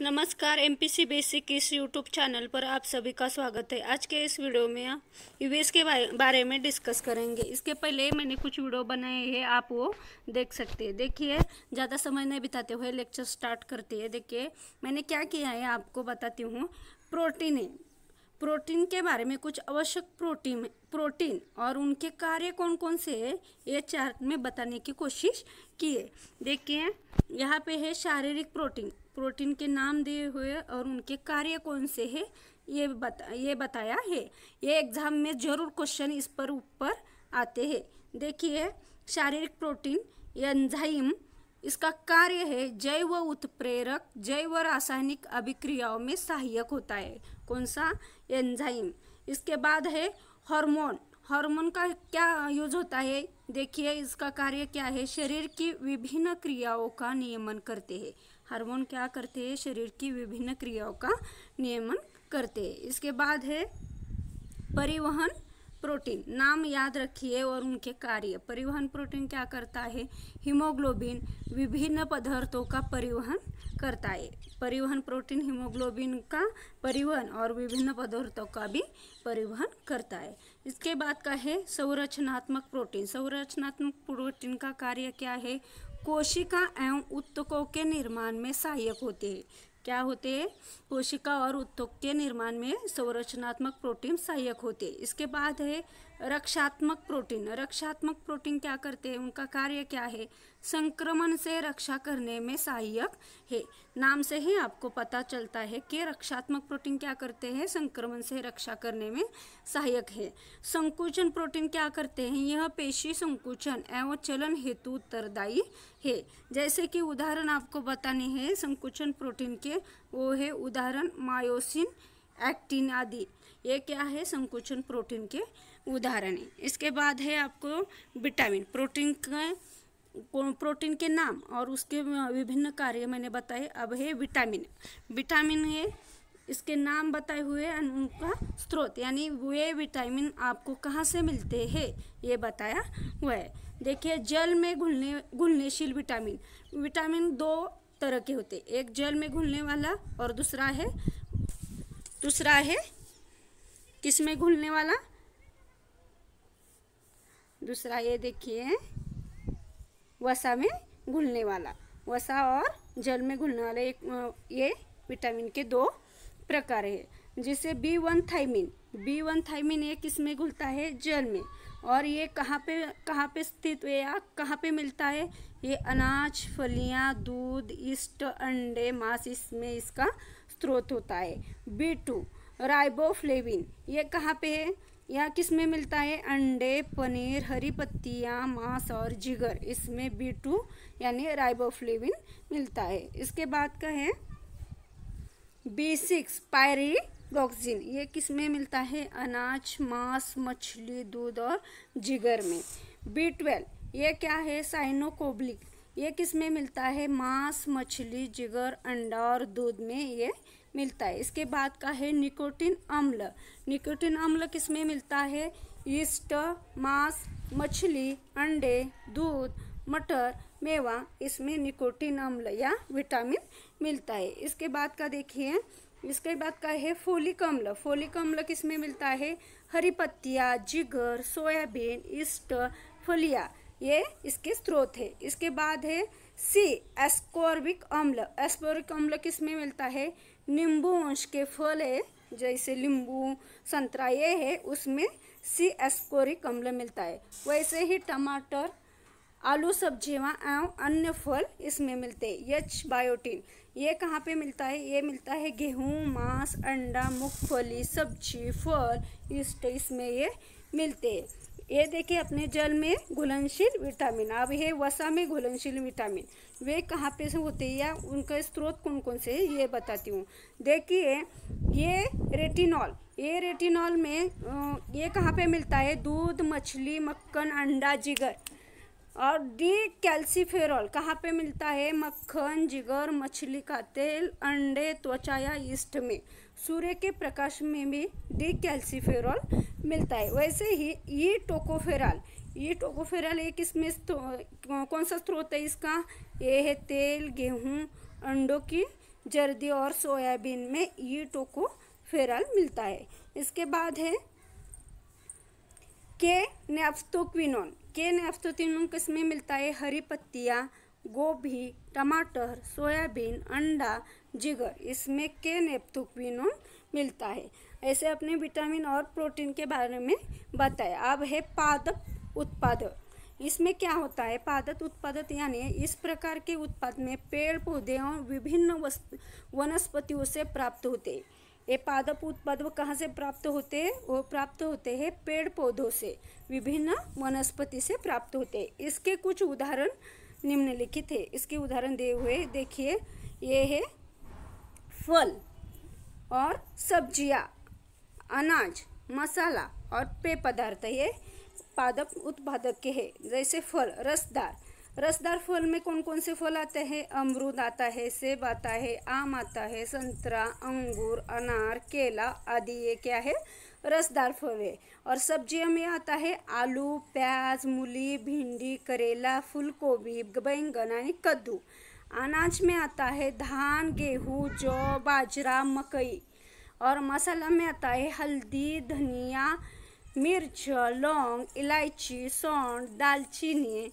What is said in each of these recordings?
नमस्कार। MPC basic इस YouTube channel पर आप सभी का स्वागत है। आज के इस वीडियो में यूवीएस के बारे में डिस्कस करेंगे। इसके पहले मैंने कुछ वीडियो बनाए हैं, आप वो देख सकते हैं। देखिए, ज़्यादा समय नहीं बिताते हुए लेक्चर स्टार्ट करते हैं। देखिए मैंने क्या किया है आपको बताती हूँ। प्रोटीन है, प्रोटीन के बारे में कुछ आवश्यक प्रोटीन और उनके कार्य कौन कौन से है ये चार्ट में बताने की कोशिश की है। देखिए यहाँ पे है शारीरिक प्रोटीन के नाम दिए हुए और उनके कार्य कौन से है ये बताया है। ये एग्जाम में जरूर क्वेश्चन इस पर ऊपर आते हैं। देखिए शारीरिक प्रोटीन एंजाइम, इसका कार्य है जैव उत्प्रेरक, जैव रासायनिक अभिक्रियाओं में सहायक होता है। कौन सा? एंजाइम। इसके बाद है हार्मोन। हार्मोन का क्या यूज होता है? देखिए इसका कार्य क्या है? शरीर की विभिन्न क्रियाओं का नियमन करते हैं। हार्मोन क्या करते हैं? शरीर की विभिन्न क्रियाओं का नियमन करते हैं। इसके बाद है परिवहन प्रोटीन। नाम याद रखिए और उनके कार्य। परिवहन प्रोटीन क्या करता है? हीमोग्लोबिन विभिन्न पदार्थों का परिवहन करता है। परिवहन प्रोटीन हीमोग्लोबिन का परिवहन और विभिन्न पदार्थों का भी परिवहन करता है। इसके बाद का है संरचनात्मक प्रोटीन। संरचनात्मक प्रोटीन का कार्य क्या है? कोशिका एवं ऊतकों के निर्माण में सहायक होते हैं। क्या होते हैं? कोशिका और ऊतक के निर्माण में संरचनात्मक प्रोटीन सहायक होते हैं। इसके बाद है रक्षात्मक प्रोटीन। रक्षात्मक प्रोटीन क्या करते हैं? उनका कार्य क्या है? संक्रमण से रक्षा करने में सहायक है। नाम से ही आपको पता चलता है कि रक्षात्मक प्रोटीन क्या करते हैं? संक्रमण से रक्षा करने में सहायक है। संकुचन प्रोटीन क्या करते हैं? यह पेशी संकुचन एवं चलन हेतु उत्तरदायी है। जैसे कि उदाहरण आपको बताने हैं संकुचन प्रोटीन के, वो है उदाहरण मायोसिन, एक्टिन आदि। ये क्या है? संकुचन प्रोटीन के उदाहरण है। इसके बाद है आपको विटामिन। प्रोटीन के नाम और उसके विभिन्न कार्य मैंने बताए। अब है विटामिन है, इसके नाम बताए हुए और उनका स्रोत, यानी वे विटामिन आपको कहाँ से मिलते हैं ये बताया हुआ है। देखिए जल में घुलनशील विटामिन दो तरह के होते हैं। एक जल में घुलने वाला और दूसरा है किस में घुलने वाला? दूसरा ये देखिए वसा में घुलने वाला। वसा और जल में घुलने वाला ये विटामिन के दो प्रकार है। जैसे बी1 थायमिन ये किस में घुलता है? जल में। और ये कहाँ पे स्थित है या कहाँ पे मिलता है? ये अनाज, फलियाँ, दूध, यीस्ट, अंडे, मांस, इसमें इसका स्रोत होता है। बी2 राइबोफ्लेविन, ये कहाँ पे है या किस में मिलता है? अंडे, पनीर, हरी पत्तियाँ, मांस और जिगर, इसमें बी2 यानी राइबोफ्लेविन मिलता है। इसके बाद का है बी6 पायरिडॉक्सिन, ये किस में मिलता है? अनाज, मांस, मछली, दूध और जिगर में। बी12 ये क्या है? साइनोकोब्लिक, ये किस में मिलता है? मांस, मछली, जिगर, अंडा और दूध में ये मिलता है। इसके बाद का है निकोटिन अम्ल किस में मिलता है? यीस्ट, मांस, मछली, अंडे, दूध, मटर, मेवा, इसमें निकोटिन अम्ल या विटामिन मिलता है। इसके बाद का देखिए, इसके बाद का है फोलिक अम्ल किस में मिलता है? हरी पत्तियाँ, जिगर, सोयाबीन, यीस्ट, फलियाँ, ये इसके स्रोत है। इसके बाद है सी एस्कोर्बिक अम्ल किस में मिलता है? नींबू वंश के फल है, जैसे नींबू, संतरा, ये है उसमें सी एस्कोरिक अम्ल मिलता है। वैसे ही टमाटर, आलू, सब्जियां एवं अन्य फल इसमें मिलते हैं। एच बायोटिन ये कहाँ पे मिलता है? ये मिलता है गेहूँ, मांस, अंडा, मूंगफली, सब्जी, फल, यीस्ट, इसमें ये मिलते हैं। ये देखिए अपने जल में घुलनशील विटामिन। अब है वसा में घुलनशील विटामिन, वे कहाँ पे से होते हैं या उनका स्रोत कौन कौन से है ये बताती हूँ। देखिए ये रेटिनॉल में ये कहाँ पे मिलता है? दूध, मछली, मक्खन, अंडा, जिगर। और डी कैल्सीफेरॉल कहाँ पे मिलता है? मक्खन, जिगर, मछली का तेल, अंडे, त्वचा या यीस्ट में। सूर्य के प्रकाश में भी डी कैल्सीफेरॉल मिलता है। वैसे ही ये टोकोफेरॉल एक इसमें कौन सा स्रोत है इसका? ये है तेल, गेहूँ, अंडों की जर्दी और सोयाबीन में ये टोकोफेरॉल मिलता है। इसके बाद है के नेफ्थोक्विनोन। के नेफ्थोक्विनोन किसमें मिलता है? हरी पत्तियाँ, गोभी, टमाटर, सोयाबीन, अंडा, जिगर, इसमें के नेफ्थोक्विनोन मिलता है। ऐसे अपने विटामिन और प्रोटीन के बारे में बताया। अब है पादप उत्पादक। इसमें क्या होता है? पादप उत्पादक यानी इस प्रकार के उत्पाद में पेड़ पौधे और विभिन्न वनस्पतियों से प्राप्त होते हैं। ये पादप उत्पाद कहाँ से प्राप्त होते हैं? वो प्राप्त होते हैं पेड़ पौधों से, विभिन्न वनस्पति से प्राप्त होते हैं। इसके कुछ उदाहरण निम्नलिखित है। इसके उदाहरण दिए हुए देखिए, ये है फल और सब्जियां, अनाज, मसाला और पेय पदार्थ, ये पादप उत्पादक के हैं। जैसे फल, रसदार फल में कौन कौन से फल आते हैं? अमरूद आता है, सेब आता है, आम आता है, संतरा, अंगूर, अनार, केला आदि, ये क्या है? रसदार फल है। और सब्जियों में आता है आलू, प्याज, मूली, भिंडी, करेला, फूलगोभी, बैंगन यानी कद्दू। अनाज में आता है धान, गेहूँ, जौ, बाजरा, मकई। और मसाला में आता है हल्दी, धनिया, मिर्च, लौंग, इलायची, सौंठ, दालचीनी,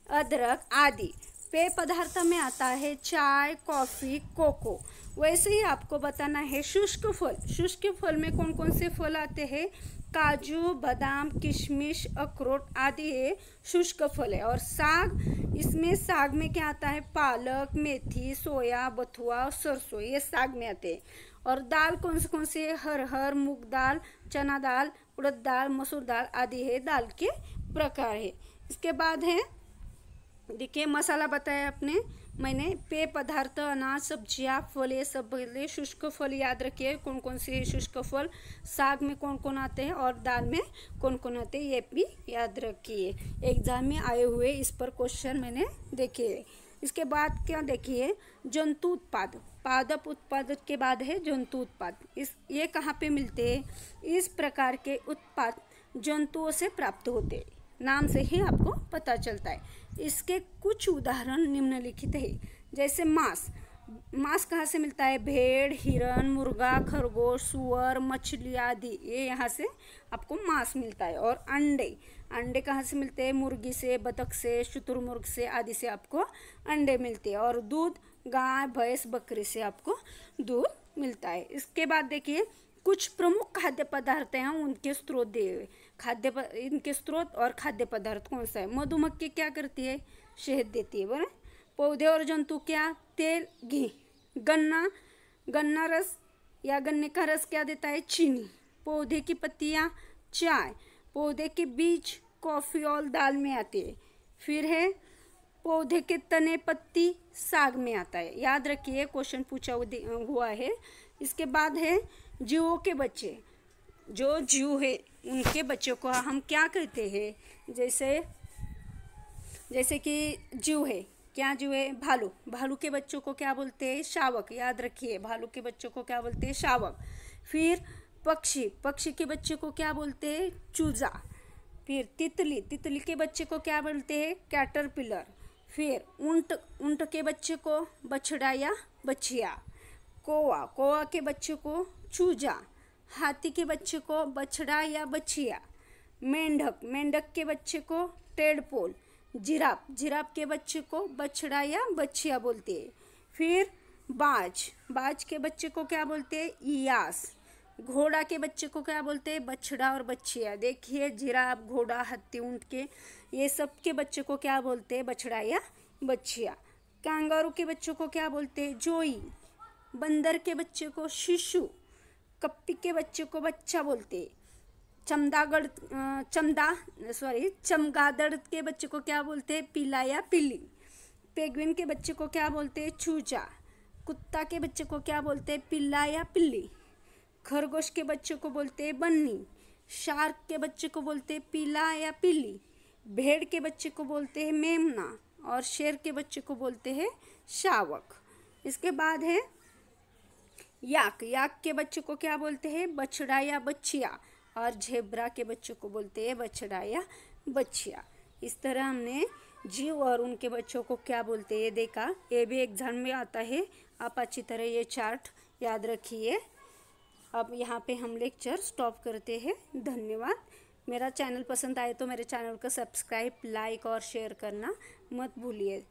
अदरक आदि। पेय पदार्थ में आता है चाय, कॉफ़ी, कोको। वैसे ही आपको बताना है शुष्क फल। शुष्क फल में कौन कौन से फल आते हैं? काजू, बादाम, किशमिश, अखरोट आदि ये शुष्क फल है। और साग, इसमें साग में क्या आता है? पालक, मेथी, सोया, बथुआ और सरसों, ये साग में आते हैं। और दाल कौन से? हरहर, मूंग दाल, चना दाल, उड़द दाल, मसूर दाल आदि है दाल के प्रकार है। इसके बाद है देखिए मसाला बताया मैंने पेय पदार्थ, अनाज, सब्जियां, फल, ये सब बोले। शुष्क फल याद रखिए कौन कौन से शुष्क फल, साग में कौन कौन आते हैं और दाल में कौन कौन आते हैं, ये भी याद रखिए। एग्जाम में आए हुए इस पर क्वेश्चन मैंने देखे। इसके बाद क्या देखिए, जंतु उत्पाद। पादप उत्पाद के बाद है जंतु उत्पाद। ये कहाँ पे मिलते हैं? इस प्रकार के उत्पाद जंतुओं से प्राप्त होते हैं, नाम से ही आपको पता चलता है। इसके कुछ उदाहरण निम्नलिखित है। जैसे मांस कहाँ से मिलता है? भेड़, हिरन, मुर्गा, खरगोश, सुअर, मछली आदि, ये यहाँ से आपको मांस मिलता है। और अंडे कहाँ से मिलते हैं? मुर्गी से, बतख से, शुतुरमुर्ग से आदि से आपको अंडे मिलते हैं। और दूध, गाय, भैंस, बकरी से आपको दूध मिलता है। इसके बाद देखिए कुछ प्रमुख खाद्य पदार्थ हैं, उनके स्रोत दिए हुए। इनके स्रोत और खाद्य पदार्थ कौन सा है? मधुमक्खी क्या करती है? शहद देती है, बराबर। पौधे और जंतु क्या? तेल, घी। गन्ना रस या गन्ने का रस क्या देता है? चीनी। पौधे की पत्तियां, चाय। पौधे के बीज, कॉफी और दाल में आते हैं। फिर है पौधे के तने, पत्ती, साग में आता है। याद रखिए क्वेश्चन पूछा हुआ है। इसके बाद है जीवों के बच्चे। जो जीव है उनके बच्चों को हम क्या कहते हैं? जैसे कि जीव है, क्या जीव है? भालू के बच्चों को क्या बोलते हैं? शावक। याद रखिए भालू के बच्चों को क्या बोलते हैं? शावक। फिर पक्षी के बच्चे को क्या बोलते हैं? चूजा। फिर तितली के बच्चे को क्या बोलते हैं? कैटरपिलर। फिर ऊंट के बच्चे को बछड़ा या बछिया। कौवा के बच्चे को चूजा। हाथी के बच्चे को बछड़ा या बछिया। मेंढक के बच्चे को टेडपोल। जिराफ के बच्चे को बछड़ा या बछिया बोलते हैं। फिर बाज के बच्चे को क्या बोलते हैं? इयास। घोड़ा के बच्चे को क्या बोलते हैं? बछड़ा और बछिया। देखिए जिराफ, घोड़ा, हाथी, ऊंट के ये सब के बच्चे को क्या बोलते हैं? बछड़ा या बछिया। कांगारू के बच्चों को क्या बोलते हैं? जोई। बंदर के बच्चे को शिशु। कप्पी के बच्चे को बच्चा बोलते हैं। चमगादड़ के बच्चे को क्या बोलते हैं? पीला या पिल्ली। पेंगुइन के बच्चे को क्या बोलते हैं? चूजा। कुत्ता के बच्चे को क्या बोलते हैं? पिल्ला या पिल्ली। खरगोश के बच्चे को बोलते हैं बन्नी। शार्क के बच्चे को बोलते हैं पीला या पिल्ली। भेड़ के बच्चे को बोलते हैं मेमना। और शेर के बच्चे को बोलते हैं शावक। इसके बाद है याक के बच्चे को क्या बोलते हैं? बछड़ा या बछिया। और झेब्रा के बच्चों को बोलते हैं बछड़ा या बछिया। इस तरह हमने जीव और उनके बच्चों को क्या बोलते हैं ये देखा। ये भी एग्जाम में आता है, आप अच्छी तरह ये चार्ट याद रखिए। अब यहाँ पे हम लेक्चर स्टॉप करते हैं। धन्यवाद। मेरा चैनल पसंद आए तो मेरे चैनल को सब्सक्राइब, लाइक और शेयर करना मत भूलिए।